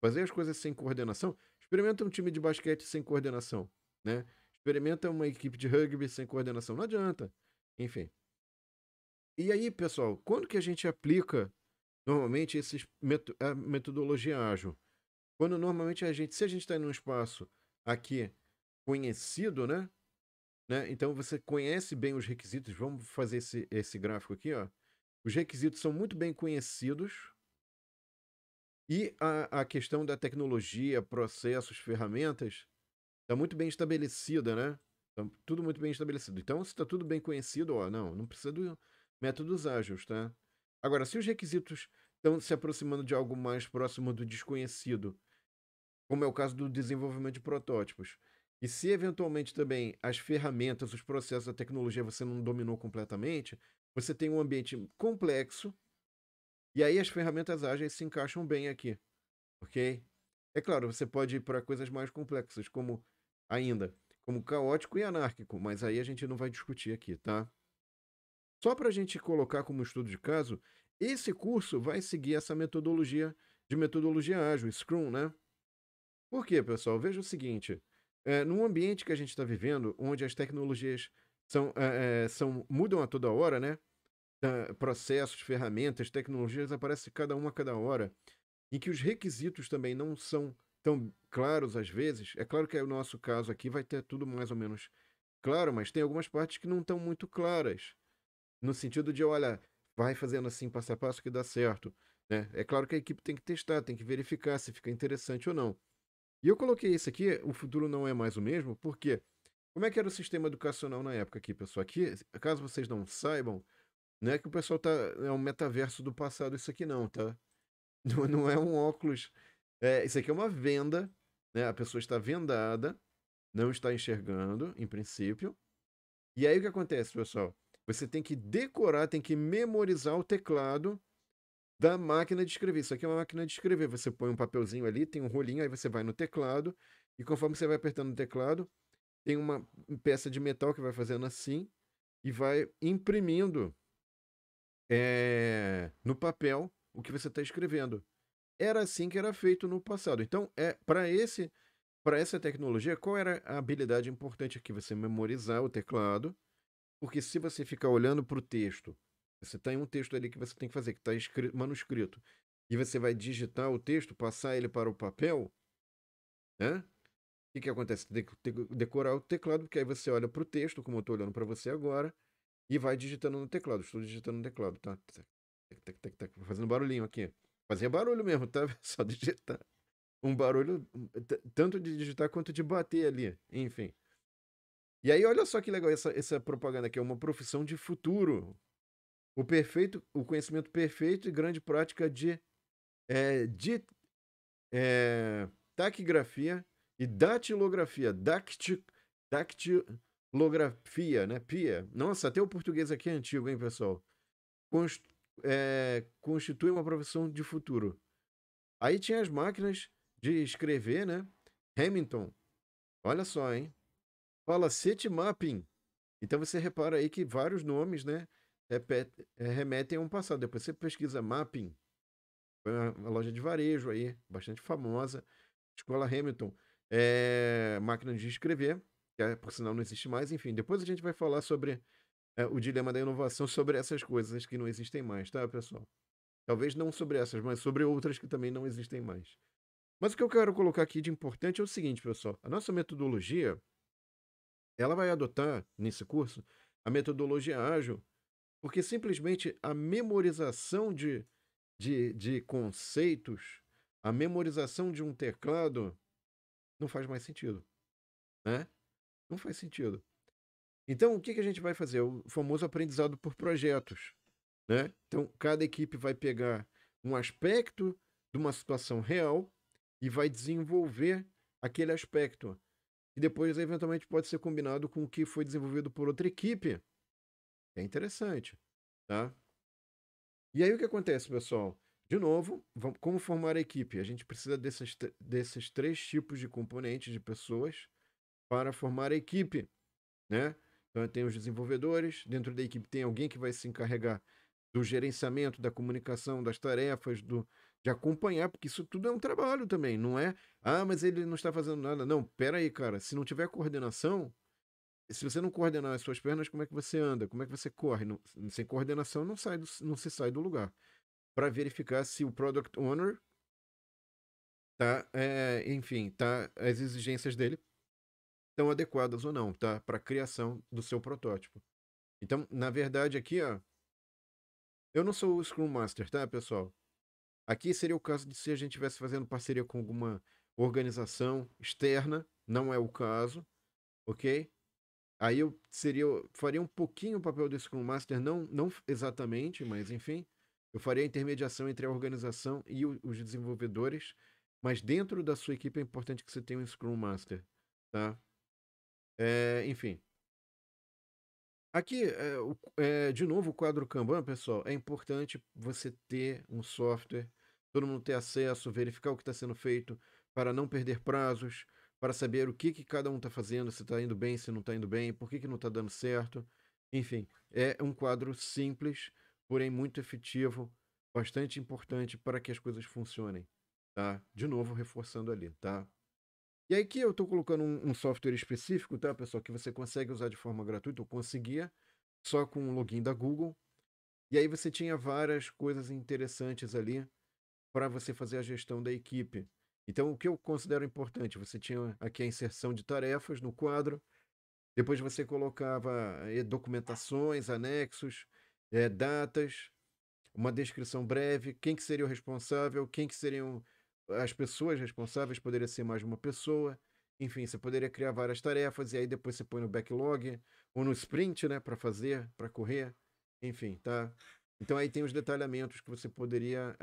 Fazer as coisas sem coordenação. Experimenta um time de basquete sem coordenação, né? Experimenta uma equipe de rugby sem coordenação. Não adianta. Enfim. E aí, pessoal, quando que a gente aplica normalmente a metodologia ágil? Quando normalmente se a gente está em um espaço aqui conhecido, né? Então você conhece bem os requisitos. Vamos fazer esse gráfico aqui, ó. Os requisitos são muito bem conhecidos e a questão da tecnologia, processos, ferramentas está muito bem estabelecida, né? Tá tudo muito bem estabelecido. Então, se está tudo bem conhecido, ó, não precisa de métodos ágeis, tá? Agora, se os requisitos estão se aproximando de algo mais próximo do desconhecido, como é o caso do desenvolvimento de protótipos. E se eventualmente também as ferramentas, os processos, a tecnologia você não dominou completamente, você tem um ambiente complexo e aí as ferramentas ágeis se encaixam bem aqui, ok? É claro, você pode ir para coisas mais complexas, como caótico e anárquico, mas aí a gente não vai discutir aqui, tá? Só para a gente colocar como estudo de caso, esse curso vai seguir essa metodologia de metodologia ágil, Scrum, né? Por quê, pessoal? Veja o seguinte: num ambiente que a gente está vivendo, onde as tecnologias mudam a toda hora, né? Processos, ferramentas, tecnologias aparecem cada uma a cada hora, em que os requisitos também não são tão claros às vezes. É claro que o nosso caso aqui vai ter tudo mais ou menos claro, mas tem algumas partes que não estão muito claras, no sentido de, olha, vai fazendo assim passo a passo que dá certo, né? É claro que a equipe tem que testar, tem que verificar se fica interessante ou não. E eu coloquei isso aqui, o futuro não é mais o mesmo, porque como é que era o sistema educacional na época aqui, pessoal? Aqui, caso vocês não saibam, não é que o pessoal tá. É um metaverso do passado, isso aqui não, tá? Não é um óculos. Isso aqui é uma venda, né? A pessoa está vendada, não está enxergando, em princípio. E aí o que acontece, pessoal? Você tem que decorar, tem que memorizar o teclado da máquina de escrever. Isso aqui é uma máquina de escrever. Você põe um papelzinho ali, tem um rolinho, aí você vai no teclado, e conforme você vai apertando o teclado, tem uma peça de metal que vai fazendo assim e vai imprimindo no papel o que você está escrevendo. Era assim que era feito no passado. Então, para essa tecnologia, qual era a habilidade importante aqui? Você memorizar o teclado, porque se você ficar olhando para o texto, você tem um texto ali que você tem que fazer, que está manuscrito, e você vai digitar o texto, passar ele para o papel, né? que acontece? Tem que decorar o teclado, porque aí você olha para o texto, como eu estou olhando para você agora, e vai digitando no teclado. Estou digitando no teclado, tá? Fazendo barulhinho aqui. Fazia barulho mesmo, tá? Só digitar. Um barulho tanto de digitar quanto de bater ali. Enfim. E aí, olha só que legal essa propaganda aqui. É uma profissão de futuro. O conhecimento perfeito e grande prática de é, taquigrafia e datilografia. Dactilografia, né? Pia. Nossa, até o português aqui é antigo, hein, pessoal? Cons- constitui uma profissão de futuro. Aí tinha as máquinas de escrever, né? Hamilton, olha só, hein? Falacete Mapping. Então você repara aí que vários nomes, né? Remetem a um passado. Depois você pesquisa Mapping, foi uma loja de varejo aí, bastante famosa. Escola Hamilton. Máquina de escrever, que por sinal não existe mais. Enfim, depois a gente vai falar sobre o dilema da inovação, sobre essas coisas que não existem mais, tá, pessoal? Talvez não sobre essas, mas sobre outras que também não existem mais. Mas o que eu quero colocar aqui de importante é o seguinte, pessoal. A nossa metodologia, ela vai adotar, nesse curso, a metodologia ágil, porque simplesmente a memorização de conceitos, a memorização de um teclado, não faz mais sentido, né? Não faz sentido. Então, o que a gente vai fazer? O famoso aprendizado por projetos, né? Então, cada equipe vai pegar um aspecto de uma situação real e vai desenvolver aquele aspecto. E depois, eventualmente, pode ser combinado com o que foi desenvolvido por outra equipe. É interessante, tá? E aí o que acontece, pessoal? De novo, como formar a equipe? A gente precisa desses três tipos de componentes de pessoas para formar a equipe, né? Então tem os desenvolvedores, dentro da equipe tem alguém que vai se encarregar do gerenciamento, da comunicação, das tarefas, de acompanhar, porque isso tudo é um trabalho também, não é? Ah, mas ele não está fazendo nada. Não, pera aí, cara, se não tiver coordenação, se você não coordenar as suas pernas, como é que você anda? Como é que você corre? Sem coordenação não se sai do lugar. Para verificar se o Product Owner tá, enfim, as exigências dele estão adequadas ou não, tá? Para a criação do seu protótipo. Então, na verdade, aqui, ó, eu não sou o Scrum Master, tá, pessoal? Aqui seria o caso de se a gente estivesse fazendo parceria com alguma organização externa, não é o caso, ok? Aí faria um pouquinho o papel do Scrum Master, não exatamente, mas enfim, eu faria a intermediação entre a organização e os desenvolvedores, mas dentro da sua equipe é importante que você tenha um Scrum Master, tá? Enfim. Aqui, de novo, o quadro Kanban, pessoal, é importante você ter um software, todo mundo ter acesso, verificar o que está sendo feito, para não perder prazos, para saber o que cada um está fazendo, se está indo bem, se não está indo bem, por que não está dando certo. Enfim, é um quadro simples, porém muito efetivo, bastante importante para que as coisas funcionem, tá? De novo, reforçando ali, tá? E aí aqui eu estou colocando um software específico, tá, pessoal, que você consegue usar de forma gratuita, eu conseguia, só com o login da Google. E aí você tinha várias coisas interessantes ali para você fazer a gestão da equipe. Então, o que eu considero importante, você tinha aqui a inserção de tarefas no quadro, depois você colocava documentações, anexos, datas, uma descrição breve, quem que seria o responsável, quem que seriam as pessoas responsáveis, poderia ser mais de uma pessoa. Enfim, você poderia criar várias tarefas e aí depois você põe no backlog ou no sprint, né, para fazer, para correr. Enfim, tá? Então aí tem os detalhamentos que você poderia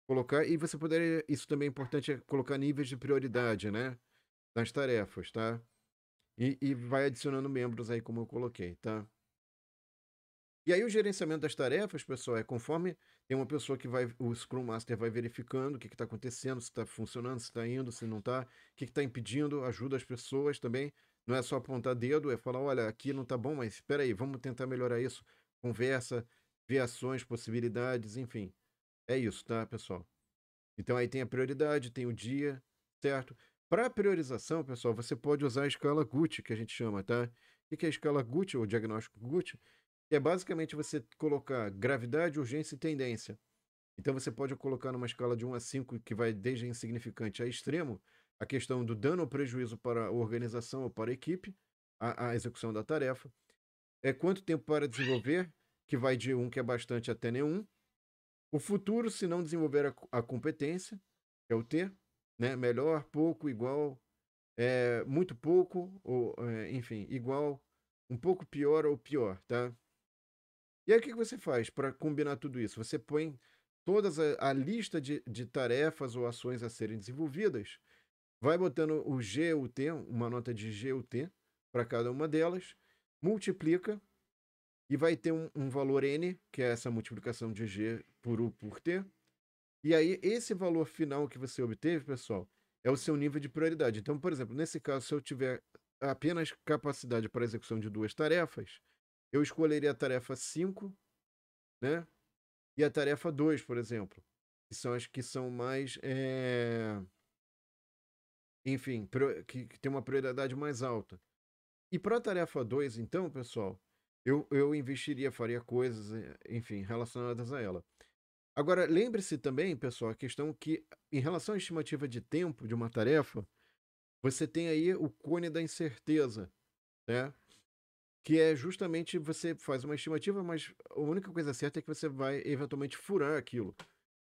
colocar e você poderia, isso também é importante, é colocar níveis de prioridade, né, nas tarefas, tá? E vai adicionando membros aí como eu coloquei, tá? E aí o gerenciamento das tarefas, pessoal, é conforme tem uma pessoa que vai, o Scrum Master vai verificando o que está acontecendo, se está funcionando, se está indo, se não está, o que está impedindo, ajuda as pessoas também. Não é só apontar dedo, é falar, olha, aqui não está bom, mas espera aí, vamos tentar melhorar isso. Conversa, vê ações, possibilidades, enfim. É isso, tá, pessoal? Então aí tem a prioridade, tem o dia, certo? Para priorização, pessoal, você pode usar a escala Gucci, que a gente chama, tá? O que é a escala Gucci, ou diagnóstico Gucci? Que é basicamente você colocar gravidade, urgência e tendência. Então você pode colocar numa escala de 1 a 5, que vai desde insignificante a extremo, a questão do dano ou prejuízo para a organização ou para a equipe, a execução da tarefa. Quanto tempo para desenvolver, que vai de 1, que é bastante, até nenhum. O futuro, se não desenvolver a competência, que é o T, né? Melhor, pouco, igual, muito pouco, ou, enfim, igual, um pouco pior ou pior, tá? E aí o que você faz para combinar tudo isso? Você põe toda a lista de tarefas ou ações a serem desenvolvidas, vai botando o G, o T, uma nota de G ou T para cada uma delas, multiplica e vai ter um valor N, que é essa multiplicação de G por U por T. E aí, esse valor final que você obteve, pessoal, é o seu nível de prioridade. Então, por exemplo, nesse caso, se eu tiver apenas capacidade para a execução de 2 tarefas, eu escolheria a tarefa 5, né? E a tarefa 2, por exemplo, que são as que são mais, enfim, que tem uma prioridade mais alta. E para a tarefa 2, então, pessoal, eu investiria, faria coisas, enfim, relacionadas a ela. Agora, lembre-se também, pessoal, a questão que, em relação à estimativa de tempo de uma tarefa, você tem aí o cone da incerteza, né? Que é justamente você faz uma estimativa, mas a única coisa certa é que você vai eventualmente furar aquilo.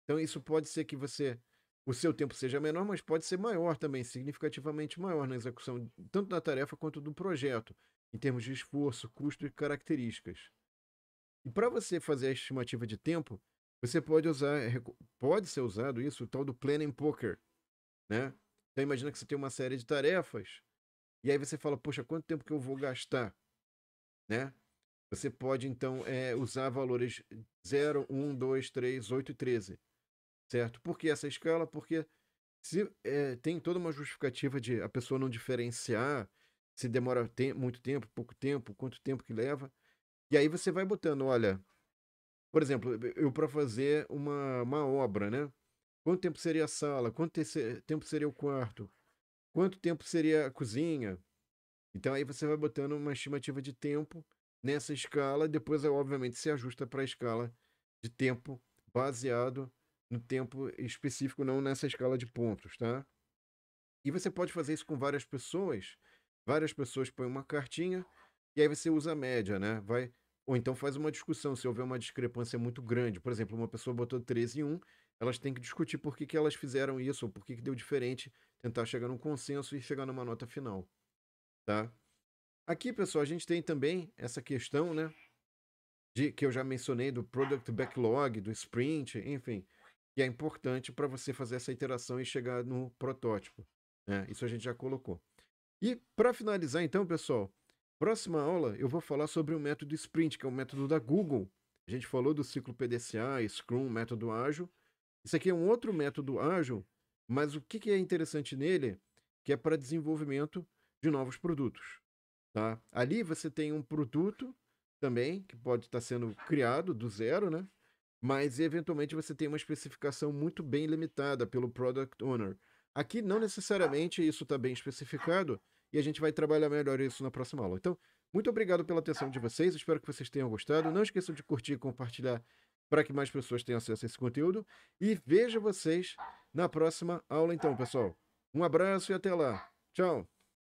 Então, isso pode ser que o seu tempo seja menor, mas pode ser maior também, significativamente maior na execução, tanto da tarefa quanto do projeto, em termos de esforço, custo e características. E para você fazer a estimativa de tempo, você pode ser usado isso, o tal do planning poker, né? Então imagina que você tem uma série de tarefas, e aí você fala, poxa, quanto tempo que eu vou gastar, né? Você pode, então, usar valores 0, 1, 2, 3, 8 e 13, certo? Por que essa escala? Porque se tem toda uma justificativa de a pessoa não diferenciar se demora muito tempo, pouco tempo, quanto tempo que leva, e aí você vai botando, olha, por exemplo, eu para fazer uma obra, né? Quanto tempo seria a sala? Quanto tempo seria o quarto? Quanto tempo seria a cozinha? Então aí você vai botando uma estimativa de tempo nessa escala, depois obviamente se ajusta para a escala de tempo baseado no tempo específico, não nessa escala de pontos, tá? E você pode fazer isso com várias pessoas põem uma cartinha e aí você usa a média, né? Ou então faz uma discussão, se houver uma discrepância muito grande. Por exemplo, uma pessoa botou 13 em um, elas têm que discutir por que elas fizeram isso, ou por que deu diferente, tentar chegar num consenso e chegar numa nota final, tá? Aqui, pessoal, a gente tem também essa questão, né, que eu já mencionei do Product Backlog, do Sprint, enfim, que é importante para você fazer essa iteração e chegar no protótipo, né? Isso a gente já colocou. E para finalizar, então, pessoal, próxima aula eu vou falar sobre o método Sprint, que é o método da Google. A gente falou do ciclo PDCA, Scrum, método ágil. Isso aqui é um outro método ágil, mas o que é interessante nele? Que é para desenvolvimento de novos produtos. Tá? Ali você tem um produto também, que pode estar sendo criado do zero, né? Mas eventualmente você tem uma especificação muito bem limitada pelo Product Owner. Aqui não necessariamente isso está bem especificado e a gente vai trabalhar melhor isso na próxima aula. Então, muito obrigado pela atenção de vocês, espero que vocês tenham gostado. Não esqueçam de curtir e compartilhar para que mais pessoas tenham acesso a esse conteúdo. E vejo vocês na próxima aula, então, pessoal. Um abraço e até lá. Tchau!